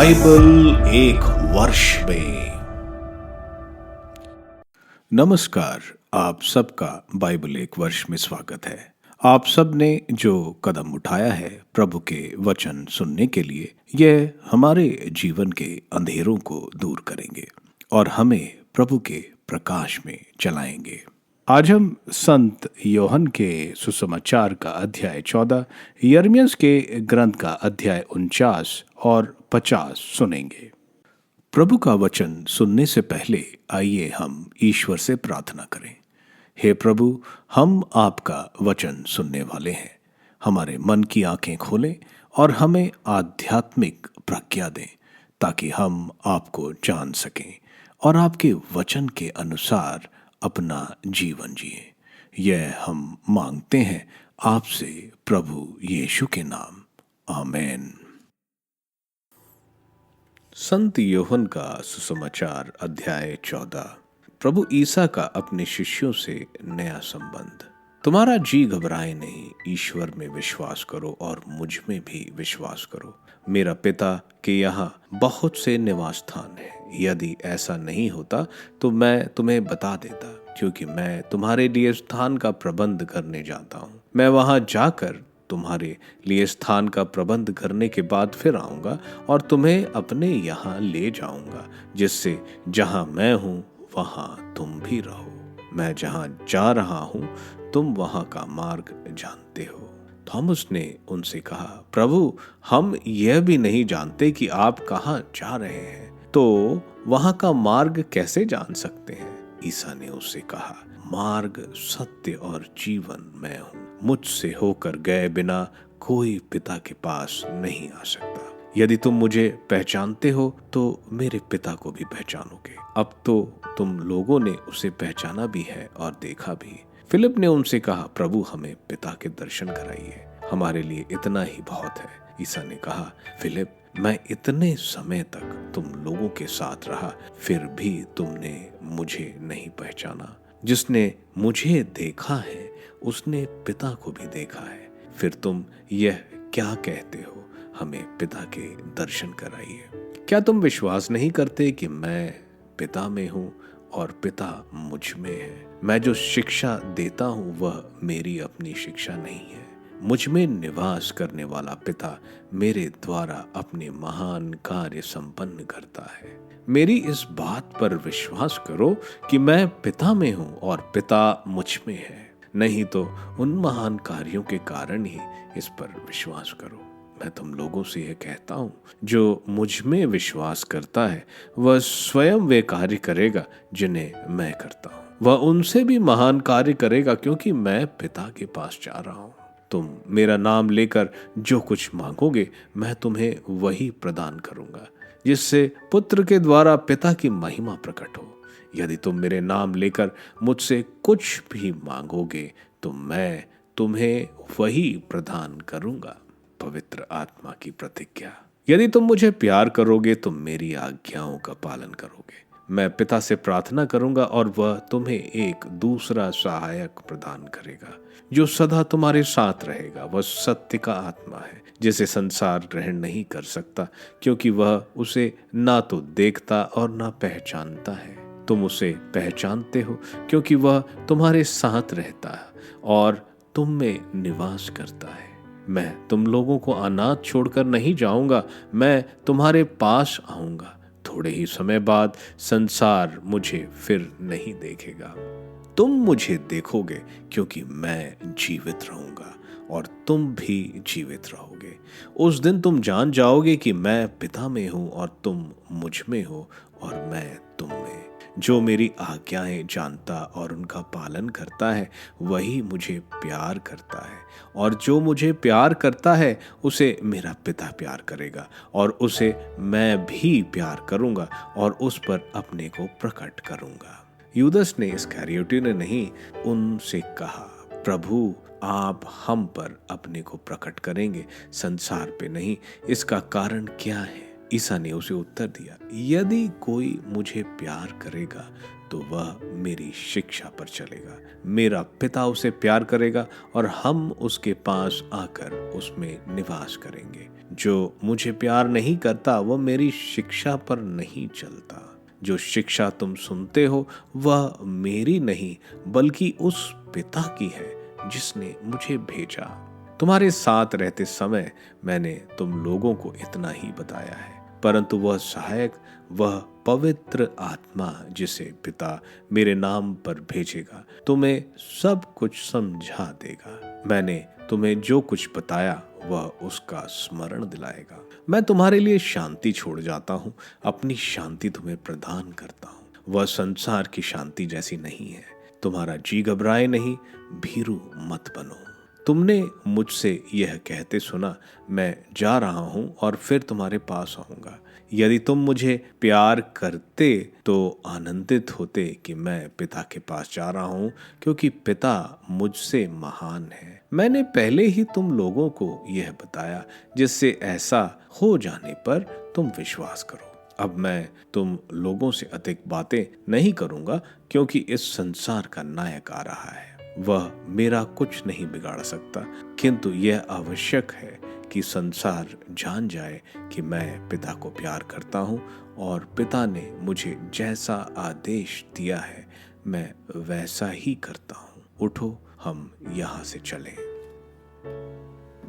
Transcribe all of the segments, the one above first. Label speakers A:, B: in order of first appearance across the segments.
A: Bible एक वर्ष में। नमस्कार, आप सबका बाइबल एक वर्ष में स्वागत है। आप सब ने जो कदम उठाया है प्रभु के वचन सुनने के लिए, यह हमारे जीवन के अंधेरों को दूर करेंगे और हमें प्रभु के प्रकाश में चलाएंगे। आज हम संत योहन के सुसमाचार का अध्याय 14, यिर्मयाह के ग्रंथ का अध्याय 49 और 50 सुनेंगे। प्रभु का वचन सुनने से पहले आइए हम ईश्वर से प्रार्थना करें। हे प्रभु, हम आपका वचन सुनने वाले हैं। हमारे मन की आंखें खोलें और हमें आध्यात्मिक प्रज्ञा दें ताकि हम आपको जान सकें और आपके वचन के अनुसार अपना जीवन जिए। यह हम मांगते हैं आपसे प्रभु यीशु के नाम, आमीन। संत योहन का सुसमाचार अध्याय 14। प्रभु ईसा का अपने शिष्यों से नया संबंध। तुम्हारा जी घबराए नहीं, ईश्वर में विश्वास करो और मुझ में भी विश्वास करो। मेरा पिता के यहाँ बहुत से निवास स्थान है। यदि ऐसा नहीं होता तो मैं तुम्हें बता देता, क्योंकि मैं तुम्हारे लिए स्थान का प्रबंध करने जाता हूँ। मैं वहां जाकर तुम्हारे लिए स्थान का प्रबंध करने के बाद फिर आऊंगा और तुम्हें अपने यहाँ ले जाऊंगा, जिससे जहां मैं हूँ वहां तुम भी रहो। मैं जहां जा रहा हूँ तुम वहां का मार्ग जानते हो। थॉमस ने उनसे कहा, प्रभु, हम यह भी नहीं जानते कि आप कहाँ जा रहे हैं, तो वहां का मार्ग कैसे जान सकते हैं? ईसा ने उससे कहा, मार्ग, सत्य और जीवन मैं हूँ। मुझसे होकर गए बिना कोई पिता के पास नहीं आ सकता। यदि तुम मुझे पहचानते हो तो मेरे पिता को भी पहचानोगे। अब तो तुम लोगों ने उसे पहचाना भी है और देखा भी। फिलिप ने उनसे कहा, प्रभु, हमें पिता के दर्शन कराइए, हमारे लिए इतना ही बहुत है। ईसा ने कहा, फिलिप, मैं इतने समय तक तुम लोगों के साथ रहा, फिर भी तुमने मुझे नहीं पहचाना। जिसने मुझे देखा है उसने पिता को भी देखा है। फिर तुम यह क्या कहते हो, हमें पिता के दर्शन कराइए? क्या तुम विश्वास नहीं करते कि मैं पिता में हूँ और पिता मुझ में है? मैं जो शिक्षा देता हूँ वह मेरी अपनी शिक्षा नहीं है। मुझ में निवास करने वाला पिता मेरे द्वारा अपने महान कार्य संपन्न करता है। मेरी इस बात पर विश्वास करो कि मैं पिता में हूँ और पिता मुझ में है। नहीं तो उन महान कार्यों के कारण ही इस पर विश्वास करो। मैं तुम लोगों से यह कहता हूँ, जो मुझ में विश्वास करता है वह स्वयं वे कार्य करेगा जिन्हें मैं करता हूँ। वह उनसे भी महान कार्य करेगा, क्योंकि मैं पिता के पास जा रहा हूँ। तुम मेरा नाम लेकर जो कुछ मांगोगे मैं तुम्हें वही प्रदान करूंगा, जिससे पुत्र के द्वारा पिता की महिमा प्रकट हो। यदि तुम मेरे नाम लेकर मुझसे कुछ भी मांगोगे तो मैं तुम्हें वही प्रदान करूंगा। पवित्र आत्मा की प्रतिज्ञा। यदि तुम मुझे प्यार करोगे तो मेरी आज्ञाओं का पालन करोगे। मैं पिता से प्रार्थना करूंगा और वह तुम्हें एक दूसरा सहायक प्रदान करेगा, जो सदा तुम्हारे साथ रहेगा। वह सत्य का आत्मा है, जिसे संसार ग्रहण नहीं कर सकता, क्योंकि वह उसे ना तो देखता और ना पहचानता है। तुम उसे पहचानते हो, क्योंकि वह तुम्हारे साथ रहता है और तुम में निवास करता है। मैं तुम लोगों को अनाथ छोड़कर नहीं जाऊंगा, मैं तुम्हारे पास आऊंगा। थोड़े ही समय बाद संसार मुझे फिर नहीं देखेगा। तुम मुझे देखोगे, क्योंकि मैं जीवित रहूंगा और तुम भी जीवित रहोगे। उस दिन तुम जान जाओगे कि मैं पिता में हूं और तुम मुझ में हो और मैं तुम में। जो मेरी आज्ञाएं जानता और उनका पालन करता है वही मुझे प्यार करता है, और जो मुझे प्यार करता है उसे मेरा पिता प्यार करेगा, और उसे मैं भी प्यार करूंगा और उस पर अपने को प्रकट करूंगा। यूदस ने, इस्करियोती ने नहीं, उनसे कहा, प्रभु, आप हम पर अपने को प्रकट करेंगे, संसार पे नहीं। इसका कारण क्या है? ईसा ने उसे उत्तर दिया, यदि कोई मुझे प्यार करेगा तो वह मेरी शिक्षा पर चलेगा। मेरा पिता उसे प्यार करेगा और हम उसके पास आकर उसमें निवास करेंगे। जो मुझे प्यार नहीं करता वह मेरी शिक्षा पर नहीं चलता। जो शिक्षा तुम सुनते हो वह मेरी नहीं बल्कि उस पिता की है जिसने मुझे भेजा। तुम्हारे साथ रहते समय मैंने तुम लोगों को इतना ही बताया है, परंतु वह सहायक, वह पवित्र आत्मा जिसे पिता मेरे नाम पर भेजेगा, तुम्हें सब कुछ समझा देगा। मैंने तुम्हें जो कुछ बताया वह उसका स्मरण दिलाएगा। मैं तुम्हारे लिए शांति छोड़ जाता हूँ, अपनी शांति तुम्हें प्रदान करता हूँ। वह संसार की शांति जैसी नहीं है। तुम्हारा जी घबराए नहीं, भीरू मत बनो। तुमने मुझसे यह कहते सुना, मैं जा रहा हूं और फिर तुम्हारे पास आऊंगा। यदि तुम मुझे प्यार करते तो आनंदित होते कि मैं पिता के पास जा रहा हूं, क्योंकि पिता मुझसे महान है। मैंने पहले ही तुम लोगों को यह बताया, जिससे ऐसा हो जाने पर तुम विश्वास करो। अब मैं तुम लोगों से अधिक बातें नहीं करूंगा, क्योंकि इस संसार का नायक आ रहा है। वह मेरा कुछ नहीं बिगाड़ सकता, किंतु यह आवश्यक है कि संसार जान जाए कि मैं पिता को प्यार करता हूँ और पिता ने मुझे जैसा आदेश दिया है मैं वैसा ही करता हूँ। उठो, हम यहाँ से चलें।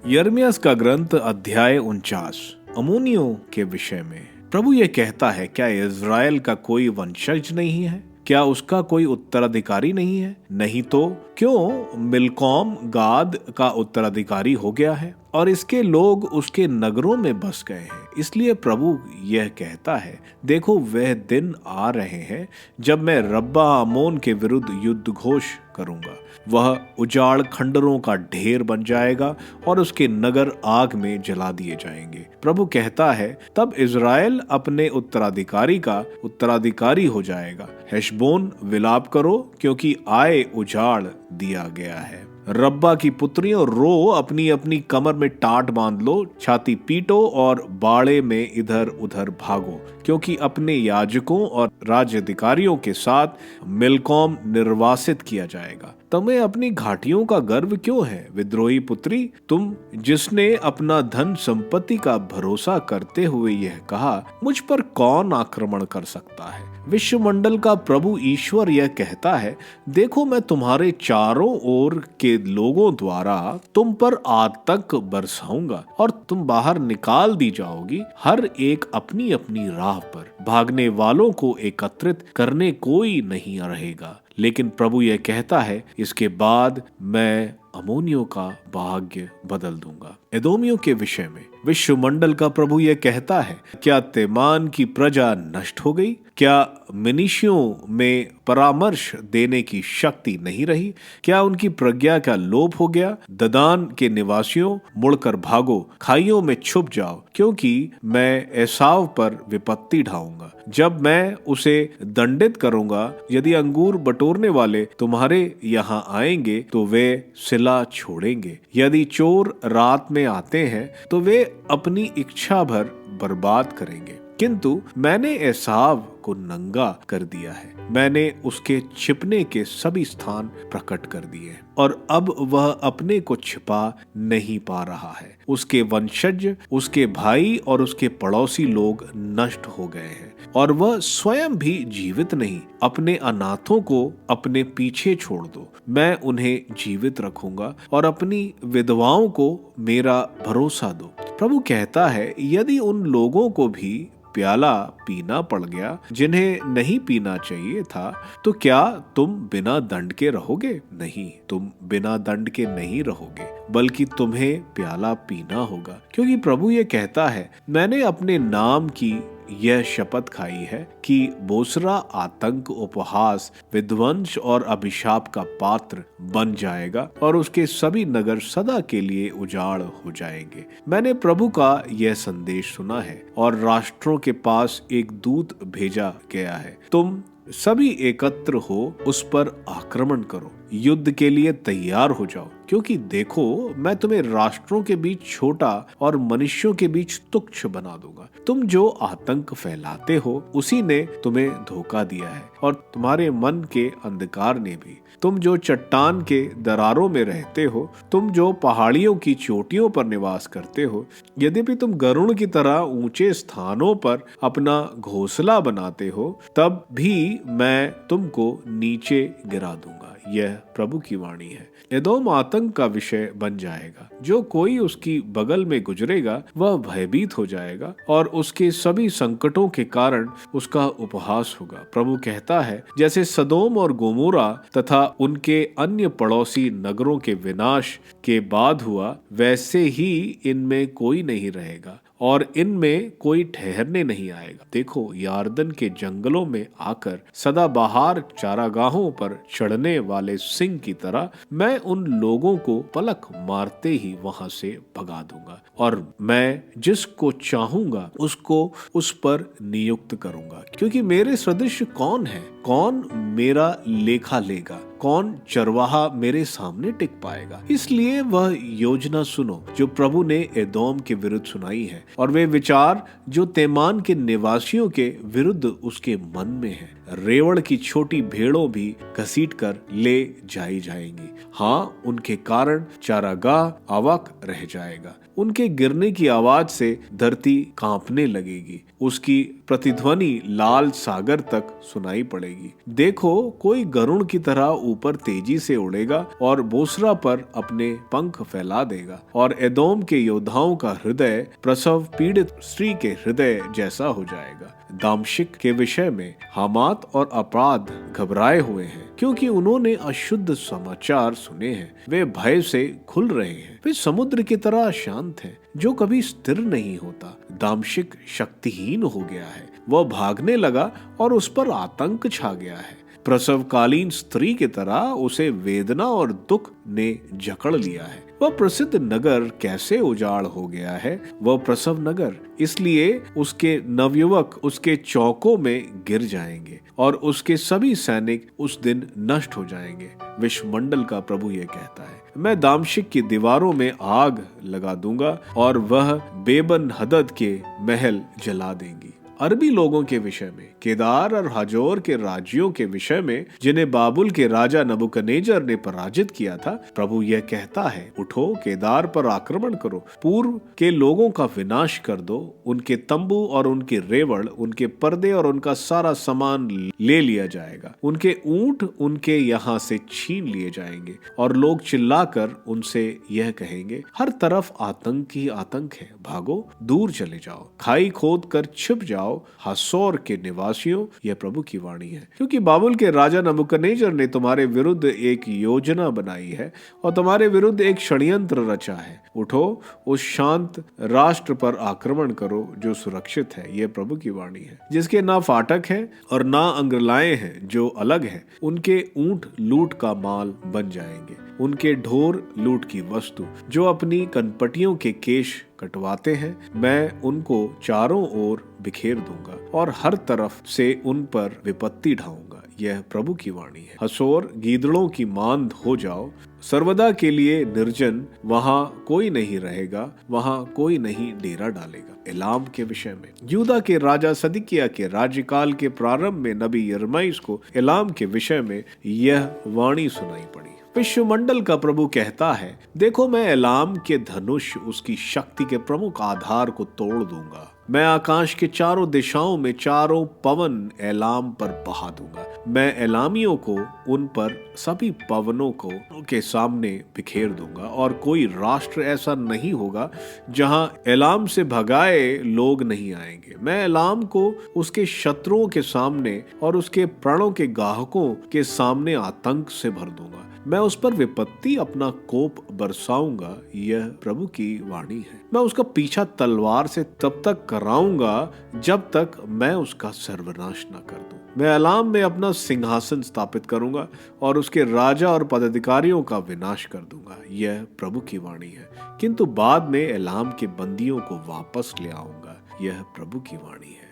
A: यिर्मयाह का ग्रंथ अध्याय 49। अम्मोनियों के विषय में प्रभु यह कहता है, क्या इज़राइल का कोई वंशज नहीं है? क्या उसका कोई उत्तराधिकारी नहीं है? नहीं तो क्यों मिल्कोम गाद का उत्तराधिकारी हो गया है और इसके लोग उसके नगरों में बस गए हैं। इसलिए प्रभु यह कहता है, देखो वह दिन आ रहे हैं जब मैं रब्बा आमोन के विरुद्ध युद्ध घोष करूंगा। वह उजाड़ खंडरों का ढेर बन जाएगा और उसके नगर आग में जला दिए जाएंगे। प्रभु कहता है, तब इज़राइल अपने उत्तराधिकारी का उत्तराधिकारी हो जाएगा। हेशबोन विलाप करो, क्योंकि आए उजाड़ दिया गया है। रब्बा की पुत्रियों रो, अपनी अपनी कमर में टाट बांध लो, छाती पीटो और बाड़े में इधर उधर भागो, क्योंकि अपने याजकों और राज्याधिकारियों के साथ मिल्कोम निर्वासित किया जाएगा। तुम्हें अपनी घाटियों का गर्व क्यों है, विद्रोही पुत्री? तुम जिसने अपना धन संपत्ति का भरोसा करते हुए यह कहा, मुझ पर कौन आक्रमण कर सकता है? विश्वमंडल का प्रभु ईश्वर यह कहता है, देखो मैं तुम्हारे चारों ओर के लोगों द्वारा तुम पर आतंक बरसाऊंगा और तुम बाहर निकाल दी जाओगी, हर एक अपनी अपनी राह पर। भागने वालों को एकत्रित करने कोई नहीं रहेगा। लेकिन प्रभु यह कहता है, इसके बाद मैं अम्मोनियों का भाग्य बदल दूंगा। एदोमियों के विषय में विश्वमंडल का प्रभु यह कहता है, क्या तेमान की प्रजा नष्ट हो गई? क्या मनुष्यों में परामर्श देने की शक्ति नहीं रही? क्या उनकी प्रज्ञा का लोप हो गया? ददान के निवासियों, मुड़कर भागो, खाइयों में छुप जाओ, क्योंकि मैं एसाव पर विपत्ति ढाऊंगा। जब मैं उसे दंडित करूंगा, यदि अंगूर बटोरने वाले तुम्हारे यहाँ आएंगे तो वे सिला छोड़ेंगे। यदि चोर रात में आते हैं तो वे अपनी इच्छा भर बर्बाद करेंगे। किंतु मैंने एसाव को नंगा कर दिया है, मैंने उसके छिपने के सभी स्थान प्रकट कर दिए और अब वह अपने को छिपा नहीं पा रहा है। उसके वंशज, उसके भाई और उसके पड़ोसी लोग नष्ट हो गए हैं और वह स्वयं भी जीवित नहीं। अपने अनाथों को अपने पीछे छोड़ दो, मैं उन्हें जीवित रखूंगा और अपनी विधवाओं को मेरा भरोसा दो। प्रभु कहता है, यदि उन लोगों को भी प्याला पीना पड़ गया जिन्हें नहीं पीना चाहिए था, तो क्या तुम बिना दंड के रहोगे? नहीं, तुम बिना दंड के नहीं रहोगे, बल्कि तुम्हें प्याला पीना होगा। क्योंकि प्रभु ये कहता है, मैंने अपने नाम की यह शपथ खाई है कि बोसरा आतंक, उपहास, विध्वंस और अभिशाप का पात्र बन जाएगा और उसके सभी नगर सदा के लिए उजाड़ हो जाएंगे। मैंने प्रभु का यह संदेश सुना है और राष्ट्रों के पास एक दूत भेजा गया है, तुम सभी एकत्र हो, उस पर आक्रमण करो, युद्ध के लिए तैयार हो जाओ, क्योंकि देखो मैं तुम्हें राष्ट्रों के बीच छोटा और मनुष्यों के बीच तुच्छ बना दूंगा। तुम जो आतंक फैलाते हो उसी ने तुम्हें धोखा दिया है, और तुम्हारे मन के अंधकार ने भी। तुम जो चट्टान के दरारों में रहते हो, तुम जो पहाड़ियों की चोटियों पर निवास करते हो, यद्यपि तुम गरुड़ की तरह ऊंचे स्थानों पर अपना घोंसला बनाते हो, तब भी मैं तुमको नीचे गिरा दूंगा। यह प्रभु की वाणी है। एदोम आतंक का विषय बन जाएगा। जो कोई उसकी बगल में गुजरेगा वह भयभीत हो जाएगा, और उसके सभी संकटों के कारण उसका उपहास होगा। प्रभु कहता है, जैसे सदोम और गोमोरा तथा उनके अन्य पड़ोसी नगरों के विनाश के बाद हुआ, वैसे ही इनमें कोई नहीं रहेगा और इनमें कोई ठहरने नहीं आएगा। देखो, यार्दन के जंगलों में आकर सदाबहार चारागाहों पर चढ़ने वाले सिंह की तरह मैं उन लोगों को पलक मारते ही वहां से भगा दूंगा, और मैं जिसको चाहूंगा उसको उस पर नियुक्त करूंगा। क्योंकि मेरे सदृश कौन है? कौन मेरा लेखा लेगा? कौन चरवाहा मेरे सामने टिक पाएगा? इसलिए वह योजना सुनो जो प्रभु ने एदोम के विरुद्ध सुनाई है, और वे विचार जो तेमान के निवासियों के विरुद्ध उसके मन में है। रेवड़ की छोटी भेड़ों भी घसीट कर ले जाई जाएंगी। हाँ, उनके कारण चारागाह अवाक रह जाएगा। उनके गिरने की आवाज से धरती कांपने लगेगी। उसकी प्रतिध्वनि लाल सागर तक सुनाई पड़ेगी। देखो, कोई गरुड़ की तरह ऊपर तेजी से उड़ेगा और बोसरा पर अपने पंख फैला देगा, और एदोम के योद्धाओं का हृदय प्रसव पीड़ित स्त्री के हृदय जैसा हो जाएगा। दामशिक के विषय में हमात और अपराध घबराए हुए हैं, क्योंकि उन्होंने अशुद्ध समाचार सुने हैं। वे भय से खुल रहे हैं। वे समुद्र की तरह शांत हैं, जो कभी स्थिर नहीं होता। दामशिक शक्तिहीन हो गया है। वह भागने लगा और उस पर आतंक छा गया है। प्रसवकालीन स्त्री की तरह उसे वेदना और दुख ने जकड़ लिया है। वह प्रसिद्ध नगर कैसे उजाड़ हो गया है, वह प्रसव नगर। इसलिए उसके नवयुवक उसके चौकों में गिर जाएंगे, और उसके सभी सैनिक उस दिन नष्ट हो जाएंगे। विश्वमंडल का प्रभु यह कहता है, मैं दामशिक की दीवारों में आग लगा दूंगा, और वह बेबन हदद के महल जला देंगी। अरबी लोगों के विषय में, केदार और हाजोर के राज्यों के विषय में, जिन्हें बाबुल के राजा नबूकदनेस्सर ने पराजित किया था, प्रभु यह कहता है, उठो, केदार पर आक्रमण करो, पूर्व के लोगों का विनाश कर दो। उनके तंबू और उनके रेवड़, उनके पर्दे और उनका सारा सामान ले लिया जाएगा। उनके ऊंट उनके यहाँ से छीन लिए जाएंगे, और लोग चिल्लाकर उनसे यह कहेंगे, हर तरफ आतंक ही आतंक है, भागो, दूर चले जाओ, खाई खोद कर छिप जाओ, हासोर के निवासियों। यह प्रभु की वाणी है। क्योंकि बाबुल के राजा नबूकदनेस्सर ने तुम्हारे विरुद्ध एक योजना बनाई है और तुम्हारे विरुद्ध एक षड्यंत्र रचा है। उठो, उस शांत राष्ट्र पर आक्रमण करो जो सुरक्षित है। यह प्रभु की वाणी है। जिसके ना फाटक है और ना अंग्रलाएं हैं, जो अलग है, उनके ऊंट लूट का माल बन जाएंगे, उनके ढोर लूट की वस्तु। जो अपनी कनपटियों के केश कटवाते हैं, मैं उनको चारों ओर बिखेर दूंगा और हर तरफ से उन पर विपत्ति ढाऊंगा। यह प्रभु की वाणी है। हसोर, गीदड़ों की मांद हो जाओ, सर्वदा के लिए निर्जन, वहां कोई नहीं रहेगा, वहां कोई नहीं डेरा डालेगा। एलाम के विषय में, यूदा के राजा सदिकिया के राज्यकाल के प्रारंभ में नबी यिर्मयाह को एलाम के विषय में यह वाणी सुनाई पड़ी। विश्वमंडल का प्रभु कहता है, देखो, मैं एलाम के धनुष, उसकी शक्ति के प्रमुख आधार को तोड़ दूंगा। मैं आकाश के चारों दिशाओं में चारों पवन एलाम पर बहा दूंगा। मैं एलामियों को उन पर सभी पवनों को के सामने बिखेर दूंगा, और कोई राष्ट्र ऐसा नहीं होगा जहां एलाम से भगाए लोग नहीं आएंगे। मैं एलाम को उसके शत्रुओं के सामने और उसके प्राणों के गाहकों के सामने आतंक से भर दूंगा। मैं उस पर विपत्ति, अपना कोप बरसाऊंगा। यह प्रभु की वाणी है। मैं उसका पीछा तलवार से तब तक कराऊंगा जब तक मैं उसका सर्वनाश न कर दूं। मैं एलाम में अपना सिंहासन स्थापित करूंगा और उसके राजा और पदाधिकारियों का विनाश कर दूंगा। यह प्रभु की वाणी है। किंतु बाद में एलाम के बंदियों को वापस ले आऊंगा। यह प्रभु की वाणी है।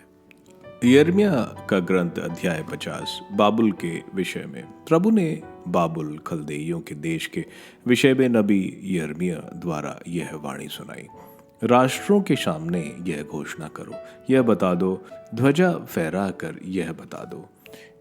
A: यिर्मयाह का ग्रंथ अध्याय 50 बाबुल के विषय में। प्रभु ने बाबुल खलदेइयों के देश के विषय में नबी यिर्मयाह द्वारा यह वाणी सुनाई। राष्ट्रों के सामने यह घोषणा करो, यह बता दो, ध्वजा फहरा कर यह बता दो,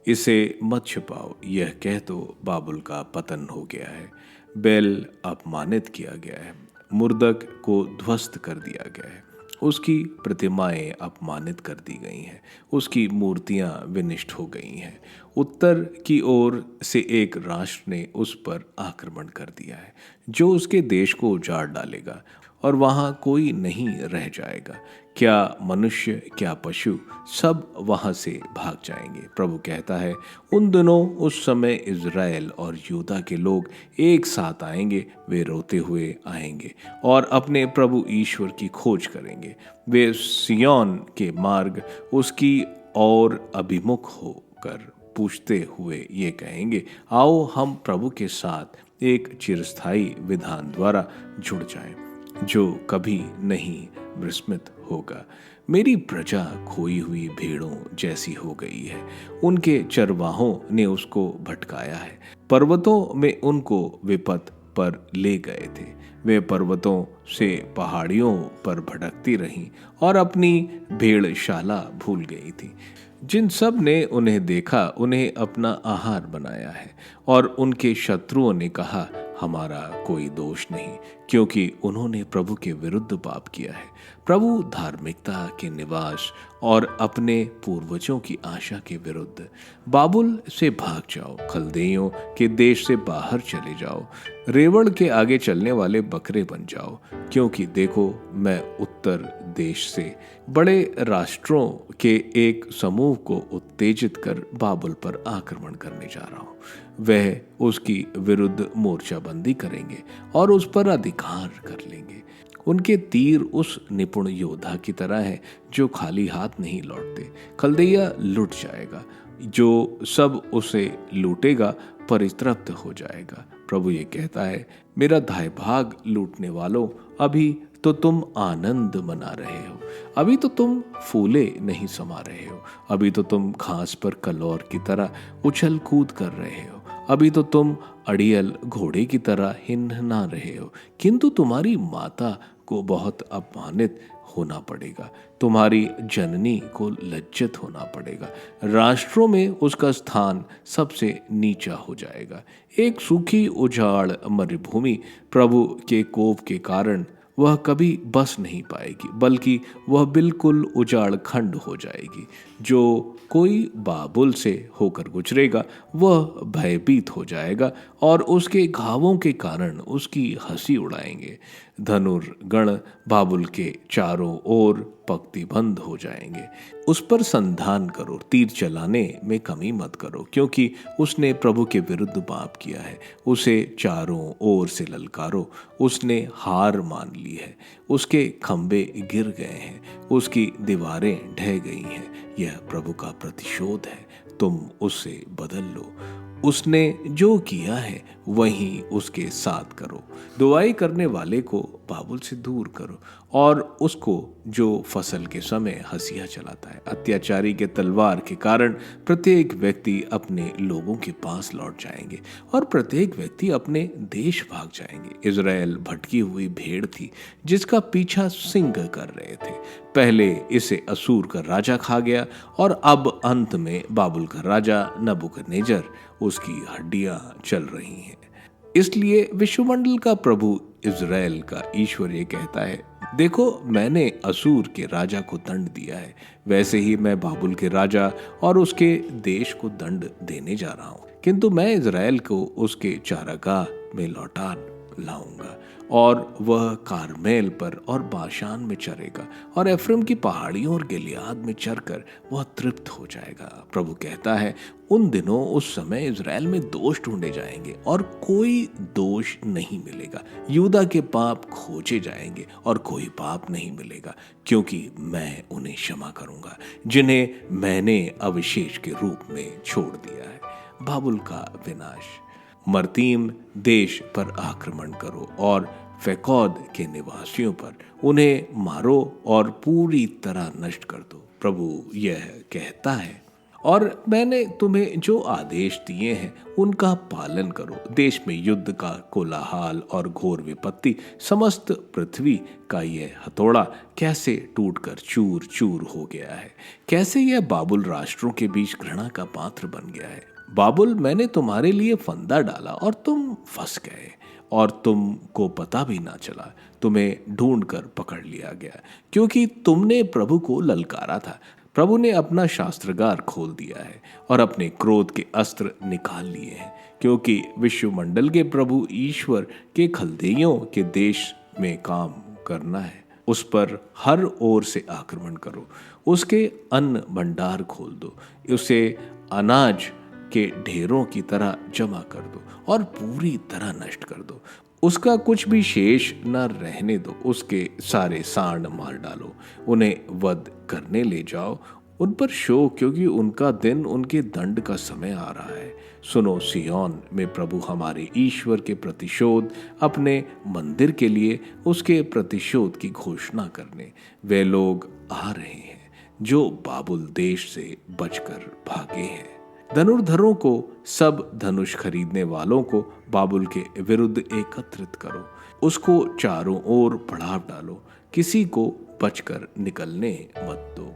A: इसे मत छिपाओ, यह कह दो बाबुल का पतन हो गया है, बेल अपमानित किया गया है, मुर्दक को ध्वस्त कर दिया गया है, उसकी प्रतिमाएं अपमानित कर दी गई हैं, उसकी मूर्तियां विनिष्ट हो गई हैं। उत्तर की ओर से एक राष्ट्र ने उस पर आक्रमण कर दिया है, जो उसके देश को उजाड़ डालेगा और वहां कोई नहीं रह जाएगा। क्या मनुष्य क्या पशु सब वहां से भाग जाएंगे। प्रभु कहता है, उन दिनों उस समय इज़राइल और यूदा के लोग एक साथ आएंगे, वे रोते हुए आएंगे और अपने प्रभु ईश्वर की खोज करेंगे। वे सिय्योन के मार्ग उसकी ओर अभिमुख होकर पूछते हुए ये कहेंगे, आओ हम प्रभु के साथ एक चिरस्थायी विधान द्वारा जुड़ जाएं, जो कभी नहीं विस्मृत होगा। मेरी प्रजा खोई हुई भेड़ों जैसी हो गई है, उनके चरवाहों ने उसको भटकाया है। पर्वतों में उनको विपत पर ले गए थे, वे पर्वतों से पहाड़ियों पर भटकती रहीं और अपनी भेड़शाला भूल गई थी। जिन सब ने उन्हें देखा उन्हें अपना आहार बनाया है, और उनके शत्रुओं ने कहा, हमारा कोई दोष नहीं, क्योंकि उन्होंने प्रभु के विरुद्ध पाप किया है। प्रभु धार्मिकता के निवास और अपने पूर्वजों की आशा के विरुद्ध। बाबुल से भाग जाओ, खलदेइयों के देश से बाहर चले जाओ, रेवड़ के आगे चलने वाले बकरे बन जाओ, क्योंकि देखो मैं उत्तर देश से बड़े राष्ट्रों के एक समूह को उत्तेजित कर बाबुल पर आक्रमण करने जा रहा हूँ। वह उसकी विरुद्ध मोर्चाबंदी करेंगे और उस पर अधिकार कर लेंगे। उनके तीर उस निपुण योद्धा की तरह है जो खाली हाथ नहीं लौटते। खलदैया लुट जाएगा, जो सब उसे लूटेगा परितृप्त हो जाएगा। प्रभु ये कहता है, मेरा दाएं भाग लूटने वालों, अभी तो तुम आनंद मना रहे हो, अभी तो तुम फूले नहीं समा रहे हो, अभी तो तुम घास पर कलौर की तरह उछल कूद कर रहे हो, अभी तो तुम अड़ियल घोड़े की तरह हिनहिना रहे हो, किंतु तुम्हारी माता को बहुत अपमानित होना पड़ेगा, तुम्हारी जननी को लज्जित होना पड़ेगा। राष्ट्रों में उसका स्थान सबसे नीचा हो जाएगा। एक सूखी उजाड़ मरुभूमि प्रभु के कोप के कारण वह कभी बस नहीं पाएगी, बल्कि वह बिल्कुल उजाड़ खंड हो जाएगी। जो कोई बाबुल से होकर गुजरेगा वह भयभीत हो जाएगा और उसके घावों के कारण उसकी हंसी उड़ाएंगे। धनुर्गण बाबुल के चारों ओर पंक्तिबंद हो जाएंगे। उस पर संधान करो, तीर चलाने में कमी मत करो, क्योंकि उसने प्रभु के विरुद्ध पाप किया है। उसे चारों ओर से ललकारो, उसने हार मान ली है, उसके खंभे गिर गए हैं, उसकी दीवारें ढह गई हैं। यह प्रभु का प्रतिशोध है, तुम उससे बदल लो। उसने जो किया है वही उसके साथ करो। दुआई करने वाले को बाबुल से दूर करो और उसको जो फसल के समय हंसिया चलाता है। अत्याचारी के तलवार के कारण प्रत्येक व्यक्ति अपने लोगों के पास लौट जाएंगे और प्रत्येक व्यक्ति अपने देश भाग जाएंगे। इज़राइल भटकी हुई भेड़ थी जिसका पीछा सिंह कर रहे थे। पहले इसे असूर का राजा खा गया और अब अंत में बाबुल का राजा नबूकदनेस्सर उसकी हड्डियां चल रही हैं। इसलिए विश्वमंडल का प्रभु इज़राइल का ईश्वर ये कहता है, देखो मैंने असूर के राजा को दंड दिया है, वैसे ही मैं बाबुल के राजा और उसके देश को दंड देने जा रहा हूँ। किंतु मैं इज़राइल को उसके चारागाह में लौटा लाऊंगा और वह कारमेल पर और बाशान में चरेगा और एफ्रेम की पहाड़ियों और गिलियाद में चरकर वह तृप्त हो जाएगा। प्रभु कहता है, उन दिनों उस समय इज़राइल में दोष ढूंढे जाएंगे और कोई दोष नहीं मिलेगा। यूदा के पाप खोजे जाएंगे और कोई पाप नहीं मिलेगा, क्योंकि मैं उन्हें क्षमा करूंगा जिन्हें मैंने अवशेष के रूप में छोड़ दिया है। बाबुल का विनाश। मर्तीम देश पर आक्रमण करो और फेकौद के निवासियों पर, उन्हें मारो और पूरी तरह नष्ट कर दो। प्रभु यह कहता है, और मैंने तुम्हें जो आदेश दिए हैं उनका पालन करो। देश में युद्ध का कोलाहल और घोर विपत्ति, समस्त पृथ्वी का यह हथौड़ा कैसे टूटकर चूर चूर हो गया है, कैसे यह बाबुल राष्ट्रों के बीच घृणा का पात्र बन गया है। बाबुल, मैंने तुम्हारे लिए फंदा डाला और तुम फंस गए, और तुमको पता भी ना चला, तुम्हें ढूंढ कर पकड़ लिया गया, क्योंकि तुमने प्रभु को ललकारा था। प्रभु ने अपना शास्त्रागार खोल दिया है और अपने क्रोध के अस्त्र निकाल लिए हैं, क्योंकि विश्वमंडल के प्रभु ईश्वर के खलदेइयों के देश में काम करना है। उस पर हर ओर से आक्रमण करो, उसके अन्न भंडार खोल दो, उसे अनाज के ढेरों की तरह जमा कर दो और पूरी तरह नष्ट कर दो। उसका कुछ भी शेष न रहने दो, उसके सारे सांड मार डालो, उन्हें वध करने ले जाओ। उन पर शोक, क्योंकि उनका दिन, उनके दंड का समय आ रहा है। सुनो, सिय्योन में प्रभु हमारे ईश्वर के प्रतिशोध, अपने मंदिर के लिए उसके प्रतिशोध की घोषणा करने वे लोग आ रहे हैं जो बाबुल देश से बचकर भागे हैं। धनुर्धरों को, सब धनुष खरीदने वालों को बाबुल के विरुद्ध एकत्रित करो, उसको चारों ओर बढ़ा डालो, किसी को बचकर निकलने मत दो।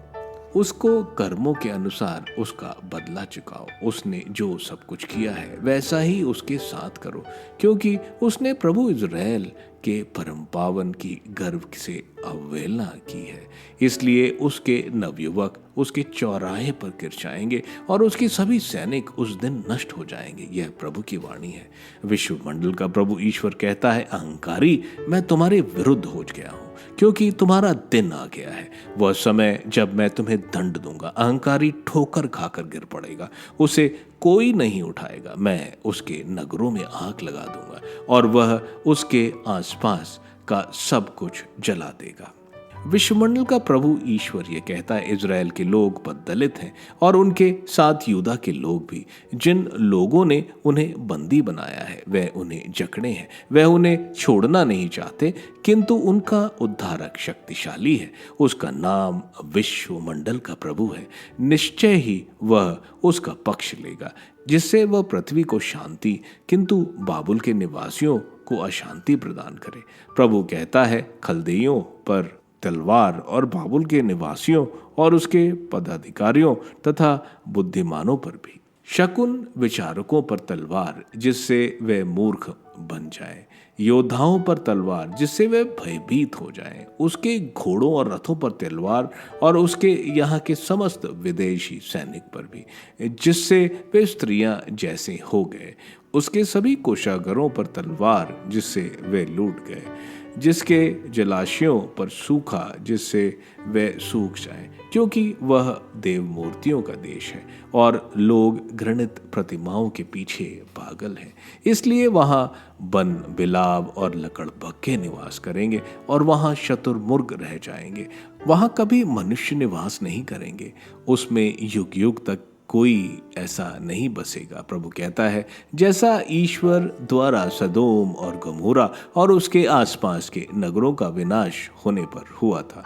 A: उसको कर्मों के अनुसार उसका बदला चुकाओ। उसने जो सब कुछ किया है वैसा ही उसके साथ करो, क्योंकि उसने प्रभु इज़राइल के परम पावन की गर्व से अवहेलना की है। इसलिए उसके नवयुवक उसके चौराहे पर किरचाएंगे और उसके सभी सैनिक उस दिन नष्ट हो जाएंगे। यह प्रभु की वाणी है। विश्वमंडल का प्रभु ईश्वर कहता है, अहंकारी, मैं तुम्हारे विरुद्ध हो गया हूँ, क्योंकि तुम्हारा दिन आ गया है, वह समय जब मैं तुम्हें दंड दूंगा। अहंकारी ठोकर खाकर गिर पड़ेगा, उसे कोई नहीं उठाएगा। मैं उसके नगरों में आग लगा दूंगा और वह उसके आसपास का सब कुछ जला देगा। विश्वमंडल का प्रभु ईश्वर ये कहता है, इज़राइल के लोग बददलित हैं और उनके साथ यूदा के लोग भी। जिन लोगों ने उन्हें बंदी बनाया है वह उन्हें जकड़े हैं, वह उन्हें छोड़ना नहीं चाहते, किंतु उनका उद्धारक शक्तिशाली है। उसका नाम विश्वमंडल का प्रभु है। निश्चय ही वह उसका पक्ष लेगा, जिससे वह पृथ्वी को शांति, किंतु बाबुल के निवासियों को अशांति प्रदान करे। प्रभु कहता है, खलदेइयों पर तलवार और बाबुल के निवासियों और उसके पदाधिकारियों तथा बुद्धिमानों पर भी, शकुन विचारकों पर तलवार जिससे वे मूर्ख बन जाएं, योद्धाओं पर तलवार जिससे वे भयभीत हो जाएं, उसके घोड़ों और रथों पर तलवार और उसके यहाँ के समस्त विदेशी सैनिक पर भी, जिससे वे स्त्रियां जैसे हो गए, उसके सभी कोषागरों पर तलवार जिससे वे लूट गए, जिसके जलाशयों पर सूखा जिससे वे सूख जाएं, क्योंकि वह देव मूर्तियों का देश है और लोग घृणित प्रतिमाओं के पीछे पागल हैं। इसलिए वहाँ बन बिलाव और लकड़बग्घे निवास करेंगे और वहाँ शतुरमुर्ग रह जाएंगे। वहाँ कभी मनुष्य निवास नहीं करेंगे, उसमें युग युग तक कोई ऐसा नहीं बसेगा। प्रभु कहता है, जैसा ईश्वर द्वारा सदोम और गमोरा और उसके आसपास के नगरों का विनाश होने पर हुआ था,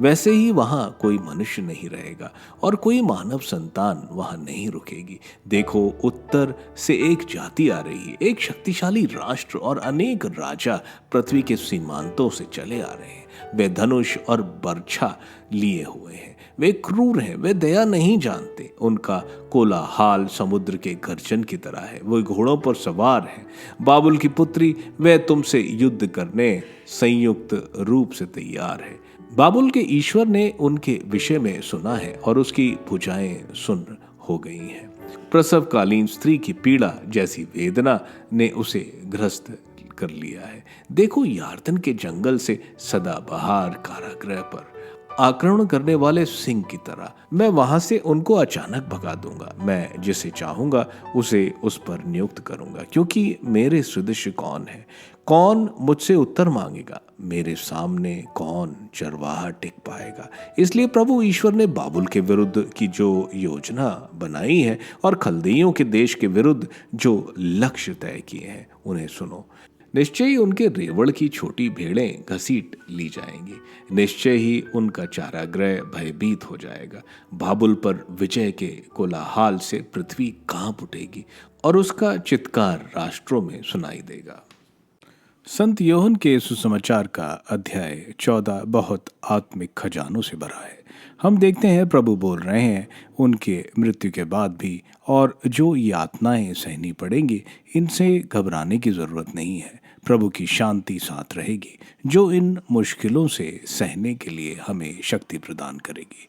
A: वैसे ही वहाँ कोई मनुष्य नहीं रहेगा और कोई मानव संतान वहाँ नहीं रुकेगी। देखो, उत्तर से एक जाति आ रही है, एक शक्तिशाली राष्ट्र और अनेक राजा पृथ्वी के सीमांतों से चले आ रहे हैं। वे धनुष और बर्छा लिए हुए हैं, वे क्रूर हैं, वे दया नहीं जानते। उनका कोलाहल समुद्र के गर्जन की तरह है, वे घोड़ों पर सवार हैं। बाबुल की पुत्री, वे तुमसे युद्ध करने संयुक्त रूप से तैयार है। बाबुल के ईश्वर ने उनके विषय में सुना है और उसकी भुजाएं सुन्न हो गई हैं। प्रसवकालीन स्त्री की पीड़ा जैसी वेदना ने उसे ग्रस्त कर लिया है। देखो, यार्दन के जंगल से सदाबहार कारागृह पर आक्रमण करने वाले सिंह की तरह मैं वहां से उनको अचानक भगा दूंगा। मैं जिसे चाहूंगा उसे उस पर नियुक्त करूंगा, क्योंकि मेरे सदृश कौन है? कौन मुझसे उत्तर मांगेगा? मेरे सामने कौन चरवाहा टिक पाएगा? इसलिए प्रभु ईश्वर ने बाबुल के विरुद्ध की जो योजना बनाई है और खलदेइयों के देश के विरुद्ध जो लक्ष्य तय किए हैं, उन्हें सुनो। निश्चय ही उनके रेवड़ की छोटी भेड़ें घसीट ली जाएंगी। निश्चय ही उनका चारागृह भयभीत हो जाएगा। बाबुल पर विजय के कोलाहल से पृथ्वी कांप उठेगी और उसका चित्कार राष्ट्रों में सुनाई देगा। संत योहन के सुसमाचार का अध्याय 14 बहुत आत्मिक खजानों से भरा है। हम देखते हैं प्रभु बोल रहे हैं उनके मृत्यु के बाद भी और जो यातनाएं सहनी पड़ेंगी इनसे घबराने की जरूरत नहीं है। प्रभु की शांति साथ रहेगी जो इन मुश्किलों से सहने के लिए हमें शक्ति प्रदान करेगी।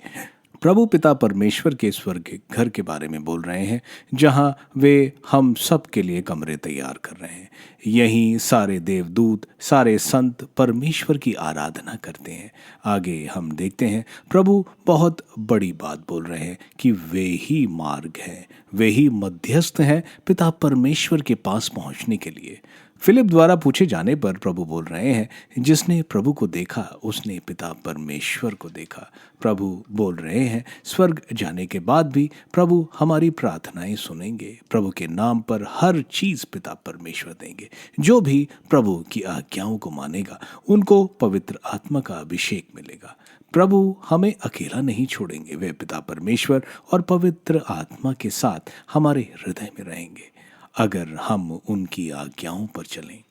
A: प्रभु पिता परमेश्वर के स्वर्ग के घर के बारे में बोल रहे हैं जहां वे हम सब के लिए कमरे तैयार कर रहे हैं। यहीं सारे देवदूत सारे संत परमेश्वर की आराधना करते हैं। आगे हम देखते हैं प्रभु बहुत बड़ी बात बोल रहे हैं कि वे ही मार्ग हैं, वे ही मध्यस्थ हैं पिता परमेश्वर के पास पहुंचने के लिए। फिलिप द्वारा पूछे जाने पर प्रभु बोल रहे हैं जिसने प्रभु को देखा उसने पिता परमेश्वर को देखा। प्रभु बोल रहे हैं स्वर्ग जाने के बाद भी प्रभु हमारी प्रार्थनाएं सुनेंगे। प्रभु के नाम पर हर चीज पिता परमेश्वर देंगे। जो भी प्रभु की आज्ञाओं को मानेगा उनको पवित्र आत्मा का अभिषेक मिलेगा। प्रभु हमें अकेला नहीं छोड़ेंगे। वे पिता परमेश्वर और पवित्र आत्मा के साथ हमारे हृदय में रहेंगे अगर हम उनकी आज्ञाओं पर चलें।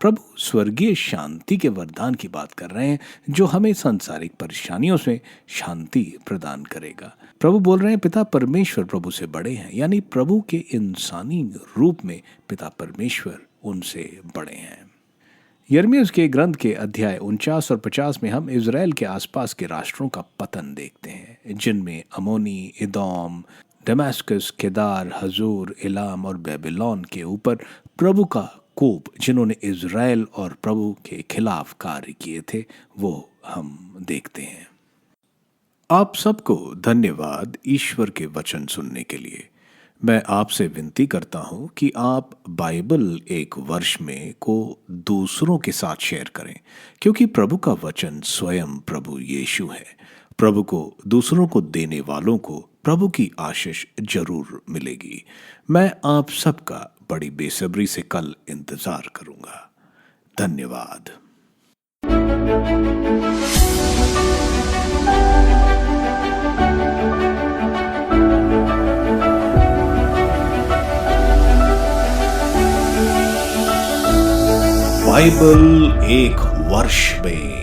A: प्रभु स्वर्गीय शांति के वरदान की बात कर रहे हैं जो हमें सांसारिक परेशानियों से शांति प्रदान करेगा। प्रभु बोल रहे हैं पिता परमेश्वर प्रभु से बड़े हैं, यानी प्रभु के इंसानी रूप में पिता परमेश्वर उनसे बड़े हैं। यिर्मयाह के ग्रंथ के अध्याय 49 और 50 में हम इज़राइल के आसपास के राष्ट्रों का पतन देखते हैं जिनमें अमोनी, एदोम, दमास्कस, केदार, हजूर, इलाम और बेबीलोन के ऊपर प्रभु का कोप जिन्होंने इज़राइल और प्रभु के खिलाफ कार्य किए थे वो हम देखते हैं। आप सबको धन्यवाद ईश्वर के वचन सुनने के लिए। मैं आपसे विनती करता हूं कि आप बाइबल एक वर्ष में को दूसरों के साथ शेयर करें क्योंकि प्रभु का वचन स्वयं प्रभु यीशु है। प्रभु को दूसरों को देने वालों को प्रभु की आशीष जरूर मिलेगी। मैं आप सबका बड़ी बेसब्री से कल इंतजार करूंगा। धन्यवाद। बाइबल एक वर्ष में